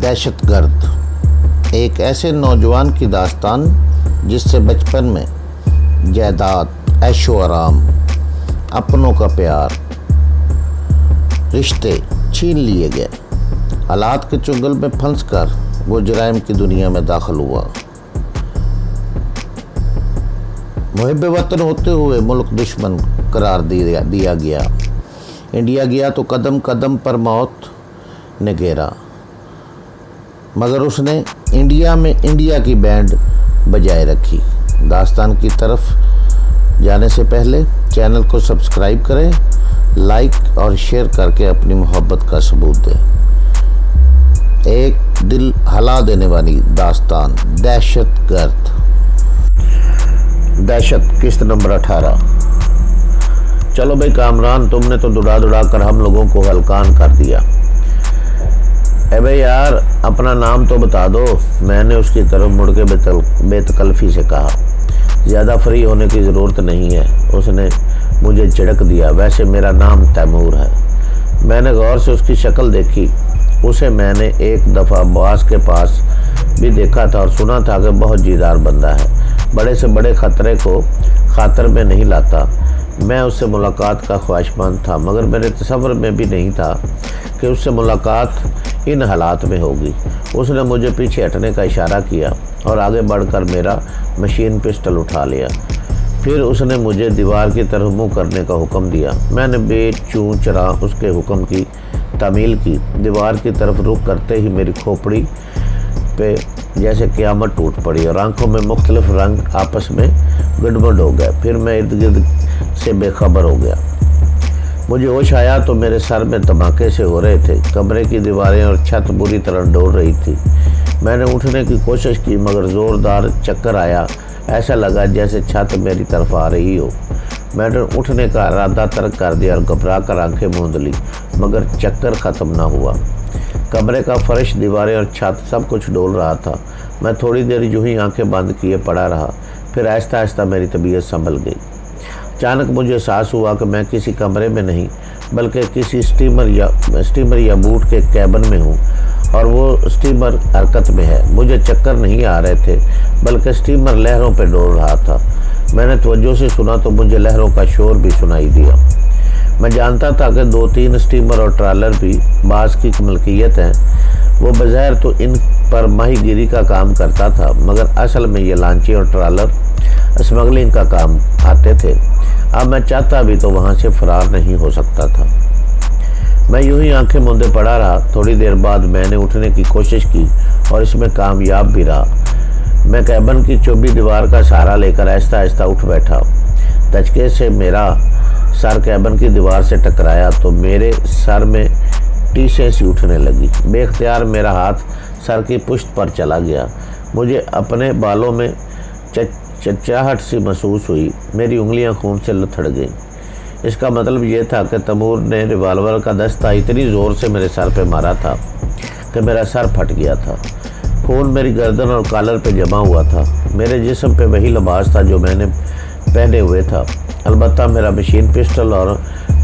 دہشت گرد ایک ایسے نوجوان کی داستان جس سے بچپن میں جائیداد، عیش و آرام، اپنوں کا پیار، رشتے چھین لیے گئے۔ حالات کے چنگل میں پھنس کر وہ جرائم کی دنیا میں داخل ہوا۔ محب وطن ہوتے ہوئے ملک دشمن قرار دیا گیا۔ انڈیا گیا تو قدم قدم پر موت نے گھیرا، مگر اس نے انڈیا میں انڈیا کی بینڈ بجائے رکھی۔ داستان کی طرف جانے سے پہلے چینل کو سبسکرائب کریں، لائک اور شیئر کر کے اپنی محبت کا ثبوت دیں۔ ایک دل ہلا دینے والی داستان، دہشت گرد۔ دہشت قسط نمبر 18۔ چلو بھائی کامران، تم نے تو دڑا کر ہم لوگوں کو ہلکان کر دیا۔ اے بھائی یار، اپنا نام تو بتا دو۔ میں نے اس کی طرف مڑ کے بے تکلفی سے کہا۔ زیادہ فری ہونے کی ضرورت نہیں ہے، اس نے مجھے جھڑک دیا۔ ویسے میرا نام تیمور ہے۔ میں نے غور سے اس کی شکل دیکھی۔ اسے میں نے ایک دفعہ باس کے پاس بھی دیکھا تھا اور سنا تھا کہ بہت جیدار بندہ ہے، بڑے سے بڑے خطرے کو خاطر میں نہیں لاتا۔ میں اس سے ملاقات کا خواہشمند تھا، مگر میرے تصور میں بھی نہیں تھا کہ اس سے ملاقات ان حالات میں ہوگی۔ اس نے مجھے پیچھے ہٹنے کا اشارہ کیا اور آگے بڑھ کر میرا مشین پسٹل اٹھا لیا۔ پھر اس نے مجھے دیوار کی طرف منہ کرنے کا حکم دیا۔ میں نے بے چوں چرا اس کے حکم کی تعمیل کی۔ دیوار کی طرف رخ کرتے ہی میری کھوپڑی پہ جیسے قیامت ٹوٹ پڑی اور آنکھوں میں مختلف رنگ آپس میں گڑبڑ ہو گئے۔ پھر میں ارد گرد سے بے خبر ہو گیا۔ مجھے ہوش آیا تو میرے سر میں دھماکے سے ہو رہے تھے۔ کمرے کی دیواریں اور چھت بری طرح ڈول رہی تھی۔ میں نے اٹھنے کی کوشش کی مگر زوردار چکر آیا۔ ایسا لگا جیسے چھت میری طرف آ رہی ہو۔ میں نے اٹھنے کا ارادہ ترک کر دیا اور گھبرا کر آنکھیں موند لی، مگر چکر ختم نہ ہوا۔ کمرے کا فرش، دیواریں اور چھت سب کچھ ڈول رہا تھا۔ میں تھوڑی دیر یوں ہی آنکھیں بند کیے پڑا رہا، پھر آہستہ آہستہ میری طبیعت سنبھل گئی۔ اچانک مجھے احساس ہوا کہ میں کسی کمرے میں نہیں بلکہ کسی اسٹیمر یا بوٹ کے کیبن میں ہوں اور وہ اسٹیمر حرکت میں ہے۔ مجھے چکر نہیں آ رہے تھے بلکہ اسٹیمر لہروں پہ ڈول رہا تھا۔ میں نے توجہ سے سنا تو مجھے لہروں کا شور بھی سنائی دیا۔ میں جانتا تھا کہ 2-3 اسٹیمر اور ٹرالر بھی بعض کی ملکیت ہیں۔ وہ بظاہر تو ان پر ماہی گیری کا کام کرتا تھا، مگر اصل میں یہ لانچیں اور ٹرالر اسمگلنگ کا کام آتے تھے۔ اب میں چاہتا بھی تو وہاں سے فرار نہیں ہو سکتا تھا۔ میں یوں ہی آنکھیں موندے پڑا رہا۔ تھوڑی دیر بعد میں نے اٹھنے کی کوشش کی اور اس میں کامیاب بھی رہا۔ میں کیبن کی چوبی دیوار کا سہارا لے کر آہستہ آہستہ اٹھ بیٹھا۔ دھچکے سے میرا سر کیبن کی دیوار سے ٹکرایا تو میرے سر میں ٹیسیں سی اٹھنے لگی۔ بے اختیار میرا ہاتھ سر کی پشت پر چلا گیا۔ مجھے اپنے بالوں میں چچاہٹ سی محسوس ہوئی۔ میری انگلیاں خون سے لتھڑ گئیں۔ اس کا مطلب یہ تھا کہ تیمور نے ریوالور کا دستہ اتنی زور سے میرے سر پہ مارا تھا کہ میرا سر پھٹ گیا تھا۔ خون میری گردن اور کالر پہ جمع ہوا تھا۔ میرے جسم پہ وہی لباس تھا جو میں نے پہنے ہوئے تھا، البتہ میرا مشین پسٹل اور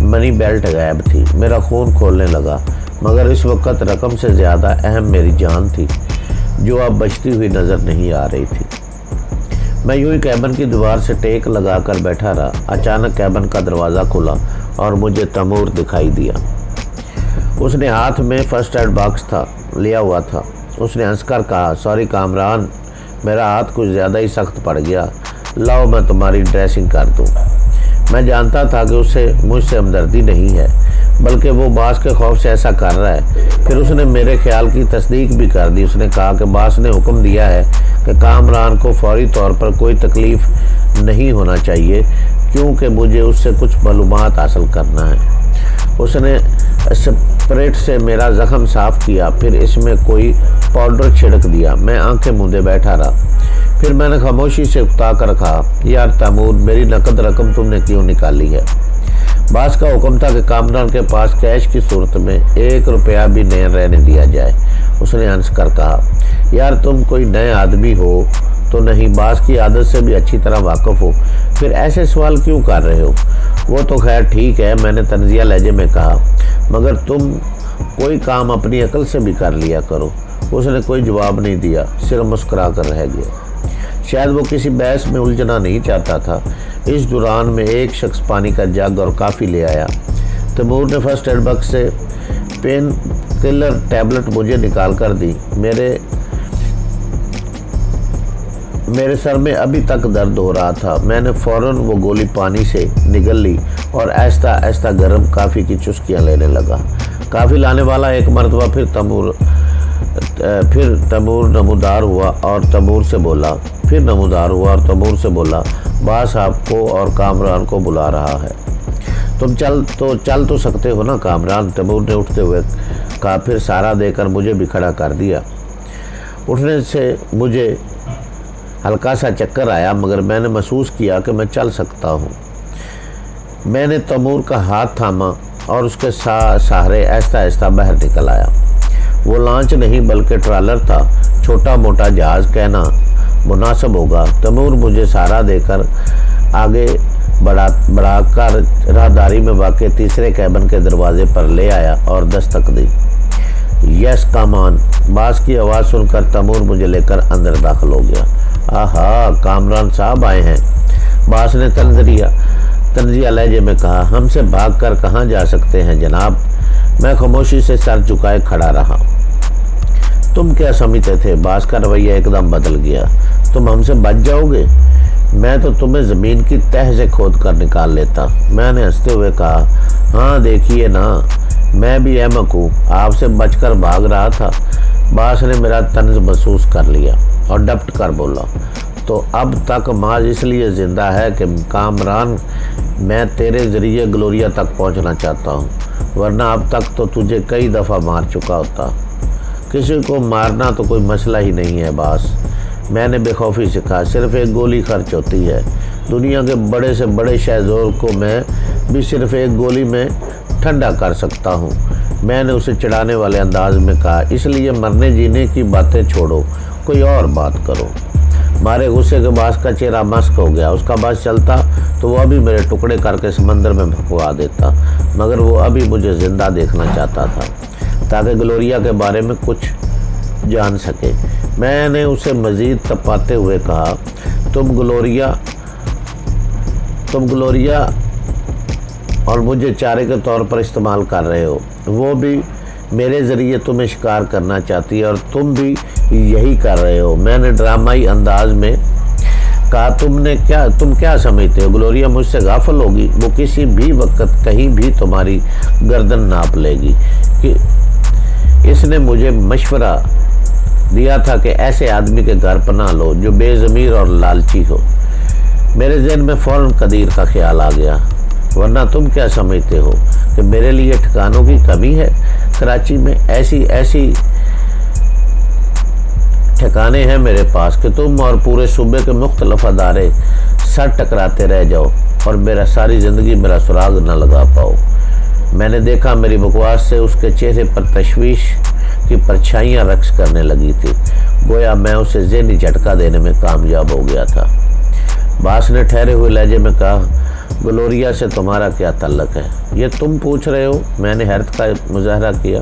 منی بیلٹ غائب تھی۔ میرا خون کھولنے لگا، مگر اس وقت رقم سے زیادہ اہم میری جان تھی جو اب بچتی ہوئی نظر نہیں آ رہی تھی۔ میں یوں ہی کیبن کی دیوار سے ٹیک لگا کر بیٹھا رہا۔ اچانک کیبن کا دروازہ کھلا اور مجھے تیمور دکھائی دیا۔ اس نے ہاتھ میں فرسٹ ایڈ باکس لیا ہوا تھا۔ اس نے ہنس کر کہا، سوری کامران، میرا ہاتھ کچھ زیادہ ہی سخت پڑ گیا، لاؤ میں تمہاری ڈریسنگ کر دوں۔ میں جانتا تھا کہ اسے مجھ سے ہمدردی نہیں ہے، بلکہ وہ باس کے خوف سے ایسا کر رہا ہے۔ پھر اس نے میرے خیال کی تصدیق بھی کر دی۔ اس نے کہا کہ باس نے حکم دیا ہے کہ کامران کو فوری طور پر کوئی تکلیف نہیں ہونا چاہیے، کیونکہ مجھے اس سے کچھ معلومات حاصل کرنا ہے۔ اس نے اسپریٹ سے میرا زخم صاف کیا، پھر اس میں کوئی پاؤڈر چھڑک دیا۔ میں آنکھیں موندے بیٹھا رہا۔ پھر میں نے خاموشی سے اکتا کر کہا، یار تیمور، میری نقد رقم تم نے کیوں نکالی ہے؟ باس کا حکم تھا کہ کامران کے پاس کیش کی صورت میں 1 روپیہ بھی نہیں رہنے دیا جائے۔ اس نے ہنس کر کہا، یار تم کوئی نئے آدمی ہو تو نہیں، باس کی عادت سے بھی اچھی طرح واقف ہو، پھر ایسے سوال کیوں کر رہے ہو؟ وہ تو خیر ٹھیک ہے، میں نے طنزیہ لہجے میں کہا، مگر تم کوئی کام اپنی عقل سے بھی کر لیا کرو۔ اس نے کوئی جواب نہیں دیا، صرف مسکرا کر رہ گیا۔ شاید وہ کسی بحث میں الجھنا نہیں چاہتا تھا۔ اس دوران میں ایک شخص پانی کا جگ اور کافی لے آیا۔ تیمور نے فرسٹ ایڈ باکس سے پین کلر ٹیبلٹ مجھے نکال کر دی۔ میرے سر میں ابھی تک درد ہو رہا تھا۔ میں نے فوراً وہ گولی پانی سے نگل لی اور آہستہ آہستہ گرم کافی کی چسکیاں لینے لگا۔ کافی لانے والا ایک مرتبہ پھر تیمور نمودار ہوا اور تیمور سے بولا، باس آپ کو اور کامران کو بلا رہا ہے۔ تم چل تو سکتے ہو نا کامران، تیمور نے اٹھتے ہوئے کہا، پھر سہارا دے کر مجھے بھی کھڑا کر دیا۔ اٹھنے سے مجھے ہلکا سا چکر آیا، مگر میں نے محسوس کیا کہ میں چل سکتا ہوں۔ میں نے تیمور کا ہاتھ تھاما اور اس کے سہارے آہستہ آہستہ باہر نکل آیا۔ وہ لانچ نہیں بلکہ ٹرالر تھا، چھوٹا موٹا جہاز کہنا مناسب ہوگا۔ تیمور مجھے سہارا دے کر آگے بڑھا کر راہداری میں واقع تیسرے کیبن کے دروازے پر لے آیا اور دستک دی۔ یس کم آن، باس کی آواز سن کر تیمور مجھے لے کر اندر داخل ہو گیا۔ آہا، کامران صاحب آئے ہیں، باس نے طنزیہ لہجے میں کہا۔ ہم سے بھاگ کر کہاں جا سکتے ہیں جناب؟ میں خاموشی سے سر جھکائے کھڑا رہا۔ تم کیا سمجھتے تھے؟ باس کا رویہ ایک دم بدل گیا۔ تم ہم سے بچ جاؤ گے؟ میں تو تمہیں زمین کی تہ سے کھود کر نکال لیتا۔ میں نے ہنستے ہوئے کہا، ہاں دیکھیے نا، میں بھی احمق ہوں، آپ سے بچ کر بھاگ رہا تھا۔ باس نے میرا طنز محسوس کر لیا اور ڈپٹ کر بولا، تو اب تک محض اس لیے زندہ ہے کہ کامران میں تیرے ذریعے گلوریا تک پہنچنا چاہتا ہوں، ورنہ اب تک تو تجھے کئی دفعہ مار چکا ہوتا۔ کسی کو مارنا تو کوئی مسئلہ ہی نہیں ہے باس، میں نے بے خوفی سے کہا، صرف ایک گولی خرچ ہوتی ہے۔ دنیا کے بڑے سے بڑے شہزور کو میں بھی صرف ایک گولی میں ٹھنڈا کر سکتا ہوں۔ میں نے اسے چڑھانے والے انداز میں کہا، اس لیے مرنے جینے کی باتیں چھوڑو، کوئی اور بات کرو۔ مارے غصے کے باس کا چہرہ مسک ہو گیا۔ اس کا باس چلتا تو وہ ابھی میرے ٹکڑے کر کے سمندر میں بھگوا دیتا، مگر وہ ابھی مجھے زندہ دیکھنا چاہتا تھا تاکہ گلوریا کے بارے میں کچھ جان سکے۔ میں نے اسے مزید تپاتے ہوئے کہا، تم گلوریا اور مجھے چارے کے طور پر استعمال کر رہے ہو، وہ بھی میرے ذریعے تمہیں شکار کرنا چاہتی ہے اور تم بھی یہی کر رہے ہو۔ میں نے ڈرامائی انداز میں کہا، تم کیا سمجھتے ہو گلوریا مجھ سے غافل ہوگی؟ وہ کسی بھی وقت کہیں بھی تمہاری گردن ناپ لے گی۔ کہ اس نے مجھے مشورہ دیا تھا کہ ایسے آدمی کے گھر پناہ لو جو بے ضمیر اور لالچی ہو۔ میرے ذہن میں فوراً قدیر کا خیال آ گیا، ورنہ تم کیا سمجھتے ہو کہ میرے لیے ٹھکانوں کی کمی ہے؟ کراچی میں ایسی ٹھکانے ہیں میرے پاس کہ تم اور پورے صوبے کے مختلف ادارے سر ٹکراتے رہ جاؤ اور ساری زندگی میرا سراغ نہ لگا پاؤ۔ میں نے دیکھا میری بکواس سے اس کے چہرے پر تشویش کی پرچھائیاں رقص کرنے لگی تھی، گویا میں اسے ذہنی جھٹکا دینے میں کامیاب ہو گیا تھا۔ باس نے ٹھہرے ہوئے لہجے میں کہا، گلوریا سے تمہارا کیا تعلق ہے؟ یہ تم پوچھ رہے ہو؟ میں نے حیرت کا مظاہرہ کیا۔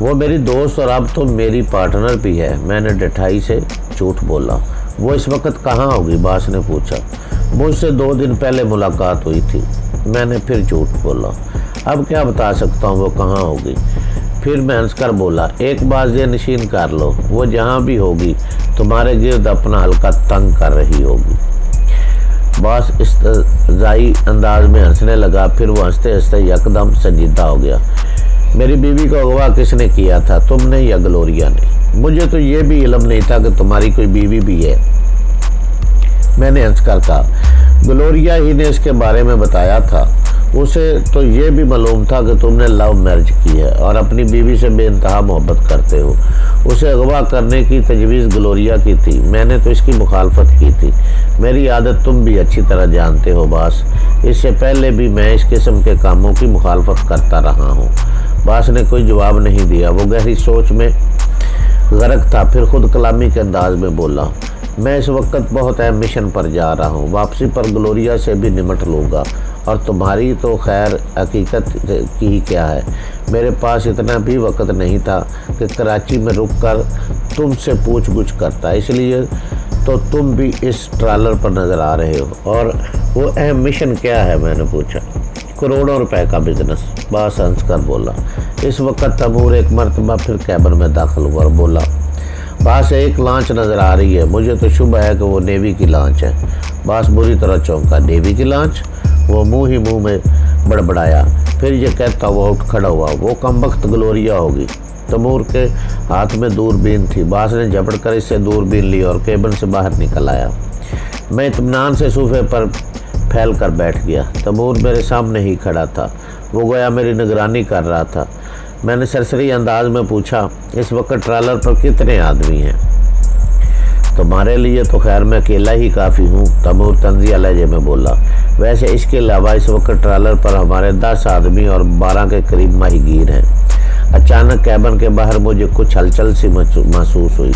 وہ میری دوست اور اب تو میری پارٹنر بھی ہے۔ میں نے ڈٹھائی سے جھوٹ بولا۔ وہ اس وقت کہاں ہوگی؟ باس نے پوچھا۔ مجھ سے 2 دن پہلے ملاقات ہوئی تھی۔ میں نے پھر جھوٹ بولا۔ اب کیا بتا سکتا ہوں وہ کہاں ہوگی؟ پھر میں ہنس کر بولا، ایک بات ذہن نشین کر لو، وہ جہاں بھی ہوگی تمہارے گرد اپنا حلقہ تنگ کر رہی ہوگی۔ باس استہزائی انداز میں ہنسنے لگا، پھر وہ ہنستے ہنستے یکدم سنجیدہ ہو گیا۔ میری بیوی کو اغوا کس نے کیا تھا، تم نے یا گلوریا نے؟ مجھے تو یہ بھی علم نہیں تھا کہ تمہاری کوئی بیوی بھی ہے، میں نے ہنس کر کہا۔ گلوریا ہی نے اس کے بارے میں بتایا تھا۔ اسے تو یہ بھی معلوم تھا کہ تم نے لو میرج کی ہے اور اپنی بیوی سے بے انتہا محبت کرتے ہو۔ اسے اغوا کرنے کی تجویز گلوریا کی تھی، میں نے تو اس کی مخالفت کی تھی۔ میری عادت تم بھی اچھی طرح جانتے ہو باس، اس سے پہلے بھی میں اس قسم کے کاموں کی مخالفت کرتا رہا ہوں۔ باس نے کوئی جواب نہیں دیا، وہ گہری سوچ میں غرق تھا۔ پھر خود کلامی کے انداز میں بولا، میں اس وقت بہت اہم مشن پر جا رہا ہوں، واپسی پر گلوریا سے بھی نمٹ لوں گا، اور تمہاری تو خیر حقیقت کی ہی کیا ہے، میرے پاس اتنا بھی وقت نہیں تھا کہ کراچی میں رک کر تم سے پوچھ گچھ کرتا، اس لیے تو تم بھی اس ٹرالر پر نظر آ رہے ہو۔ اور وہ اہم مشن کیا ہے؟ میں نے پوچھا۔ کروڑوں روپے کا بزنس، باس ہنس کر بولا۔ اس وقت تیمور ایک مرتبہ پھر کیبن میں داخل ہوا اور بولا، باس ایک لانچ نظر آ رہی ہے، مجھے تو شبہ ہے کہ وہ نیوی کی لانچ ہے۔ باس بری طرح چونکا۔ نیوی کی لانچ؟ وہ منہ میں بڑبڑایا، پھر یہ کہتا وہ اٹھ کھڑا ہوا، وہ کمبخت گلوریا ہوگی۔ تیمور کے ہاتھ میں دوربین تھی۔ باس نے جھپٹ کر اس سے دوربین لی اور کیبن سے باہر نکل آیا۔ میں اطمینان سے صوفے پر پھیل کر بیٹھ گیا۔ تیمور میرے سامنے ہی کھڑا تھا، وہ گویا میری نگرانی کر رہا تھا۔ میں نے سرسری انداز میں پوچھا، اس وقت ٹرالر پر کتنے آدمی ہیں؟ تمہارے لیے تو خیر میں اکیلا ہی کافی ہوں، تیمور طنزیہ لہجے میں بولا۔ ویسے اس کے علاوہ اس وقت ٹرالر پر ہمارے 10 آدمی اور 12 کے قریب ماہی گیر ہیں۔ اچانک کیبن کے باہر مجھے کچھ ہلچل سی محسوس ہوئی۔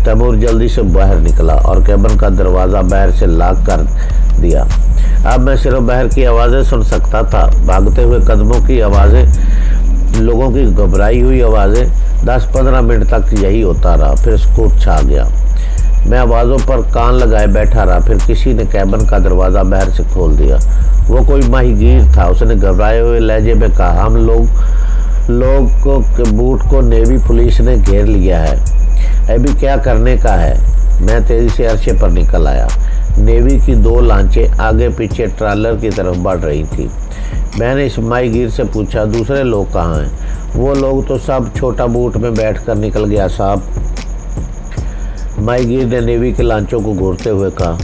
تیمور جلدی سے باہر نکلا اور کیبن کا دروازہ باہر سے لاک کر دیا۔ اب میں صرف باہر کی آوازیں سن سکتا تھا، بھاگتے ہوئے قدموں کی آوازیں، لوگوں کی گھبرائی ہوئی آوازیں۔ 10-15 منٹ تک یہی ہوتا رہا، پھر سکوت چھا گیا۔ میں آوازوں پر کان لگائے بیٹھا رہا، پھر کسی نے کیبن کا دروازہ باہر سے کھول دیا۔ وہ کوئی ماہی گیر تھا۔ اس نے گھبرائے ہوئے لہجے میں کہا، ہم لوگ کے بوٹ کو نیوی پولیس نے گھیر لیا ہے، ابھی کیا کرنے کا ہے؟ میں تیزی سے عرصے پر نکل آیا۔ نیوی کی 2 لانچیں آگے پیچھے ٹرالر کی طرف بڑھ رہی تھیں۔ میں نے اس ماہی گیر سے پوچھا، دوسرے لوگ کہاں ہیں؟ وہ لوگ تو سب چھوٹا بوٹ میں بیٹھ کر نکل گیا صاحب۔ ماہی گیر نے نیوی کے لانچوں کو گھورتے ہوئے کہا۔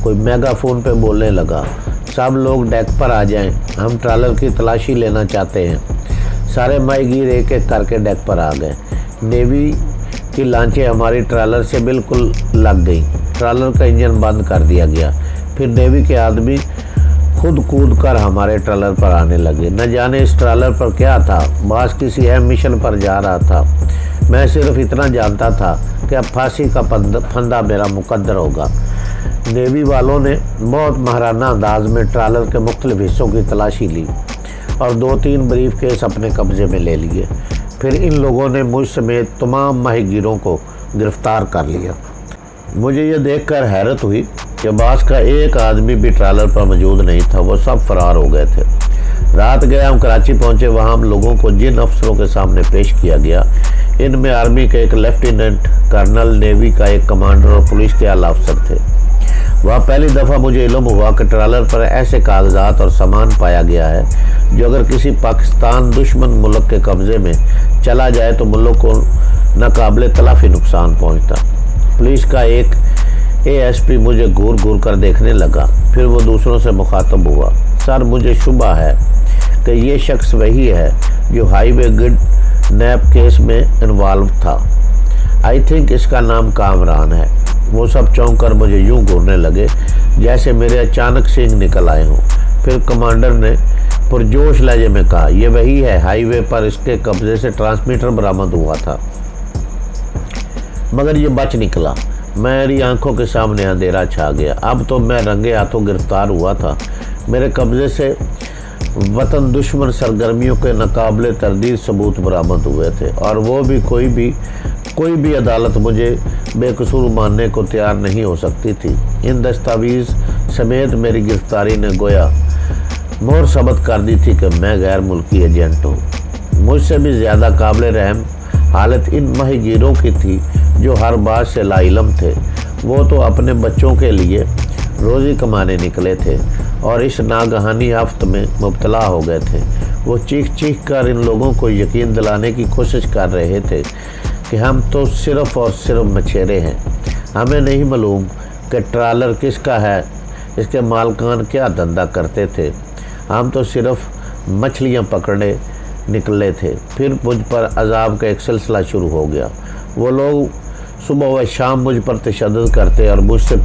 کوئی میگا فون پہ بولنے لگا، سب لوگ ڈیک پر آ جائیں، ہم ٹرالر کی تلاشی لینا چاہتے ہیں۔ سارے ماہی گیر ایک ایک کر کے ڈیک پر آ گئے۔ نیوی کی لانچیں ہماری ٹرالر سے بالکل لگ گئیں۔ ٹرالر کا انجن بند کر دیا گیا۔ پھر نیوی کے آدمی خود کود کر ہمارے ٹرالر پر آنے لگے۔ نہ جانے اس ٹرالر پر کیا تھا، باس کسی اہم مشن پر جا رہا تھا۔ میں صرف اتنا جانتا تھا کہ اب پھانسی کا پھندہ میرا مقدر ہوگا۔ نیوی والوں نے بہت ماہرانہ انداز میں ٹرالر کے مختلف حصوں کی تلاشی لی اور 2-3 بریف کیس اپنے قبضے میں لے لیے۔ پھر ان لوگوں نے مجھ سمیت تمام ماہی گیروں کو گرفتار کر لیا۔ مجھے یہ دیکھ کر حیرت ہوئی کہ باس کا ایک آدمی بھی ٹرالر پر موجود نہیں تھا، وہ سب فرار ہو گئے تھے۔ رات گئے ہم کراچی پہنچے۔ وہاں ہم لوگوں کو جن افسروں کے سامنے پیش کیا گیا، ان میں آرمی کا ایک لیفٹیننٹ کرنل، نیوی کا ایک کمانڈر اور پولیس کے اعلیٰ افسر تھے۔ وہاں پہلی دفعہ مجھے علم ہوا کہ ٹرالر پر ایسے کاغذات اور سامان پایا گیا ہے جو اگر کسی پاکستان دشمن ملک کے قبضے میں چلا جائے تو ملک کو ناقابل تلافی نقصان پہنچتا۔ پولیس کا ایک ASP مجھے گھور گھور کر دیکھنے لگا، پھر وہ دوسروں سے مخاطب ہوا۔ سر، مجھے شبہ ہے کہ یہ شخص وہی ہے جو ہائی وے گڈ نیپ کیس میں انوالو تھا۔ آئی تھنک اس کا نام کامران ہے۔ وہ سب چونک کر مجھے یوں گھورنے لگے جیسے میرے اچانک سینگ نکل آئے ہوں۔ پھر کمانڈر نے پرجوش لہجے میں کہا، یہ وہی ہے، ہائی وے پر اس کے قبضے سے ٹرانسمیٹر برآمد ہوا تھا مگر یہ بچ نکلا۔ میری آنکھوں کے سامنے اندھیرا چھا گیا۔ اب تو میں رنگے ہاتھوں گرفتار ہوا تھا۔ میرے قبضے سے وطن دشمن سرگرمیوں کے ناقابل تردید ثبوت برآمد ہوئے تھے، اور وہ بھی کوئی بھی عدالت مجھے بے قصور ماننے کو تیار نہیں ہو سکتی تھی۔ ان دستاویز سمیت میری گرفتاری نے گویا مہر ثبت کر دی تھی کہ میں غیر ملکی ایجنٹ ہوں۔ مجھ سے بھی زیادہ قابل رحم حالت ان ماہی گیروں کی تھی جو ہر بات سے لا علم تھے۔ وہ تو اپنے بچوں کے لیے روزی کمانے نکلے تھے اور اس ناگہانی آفت میں مبتلا ہو گئے تھے۔ وہ چیخ کر ان لوگوں کو یقین دلانے کی کوشش کر رہے تھے کہ ہم تو صرف اور صرف مچھیرے ہیں، ہمیں نہیں معلوم کہ ٹرالر کس کا ہے، اس کے مالکان کیا دھندا کرتے تھے، ہم تو صرف مچھلیاں پکڑنے نکلے تھے۔ پھر مجھ پر عذاب کا ایک سلسلہ شروع ہو گیا۔ وہ لوگ صبح و شام مجھ پر تشدد کرتے اور مجھ سے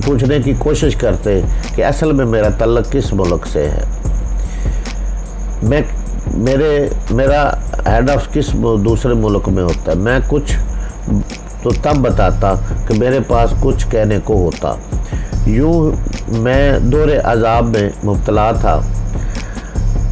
پوچھنے کی کوشش کرتے کہ اصل میں میرا تعلق کس ملک سے ہے، میرا ہیڈ آف کس دوسرے ملک میں ہوتا ہے۔ میں کچھ تو تب بتاتا کہ میرے پاس کچھ کہنے کو ہوتا۔ یوں میں دور عذاب میں مبتلا تھا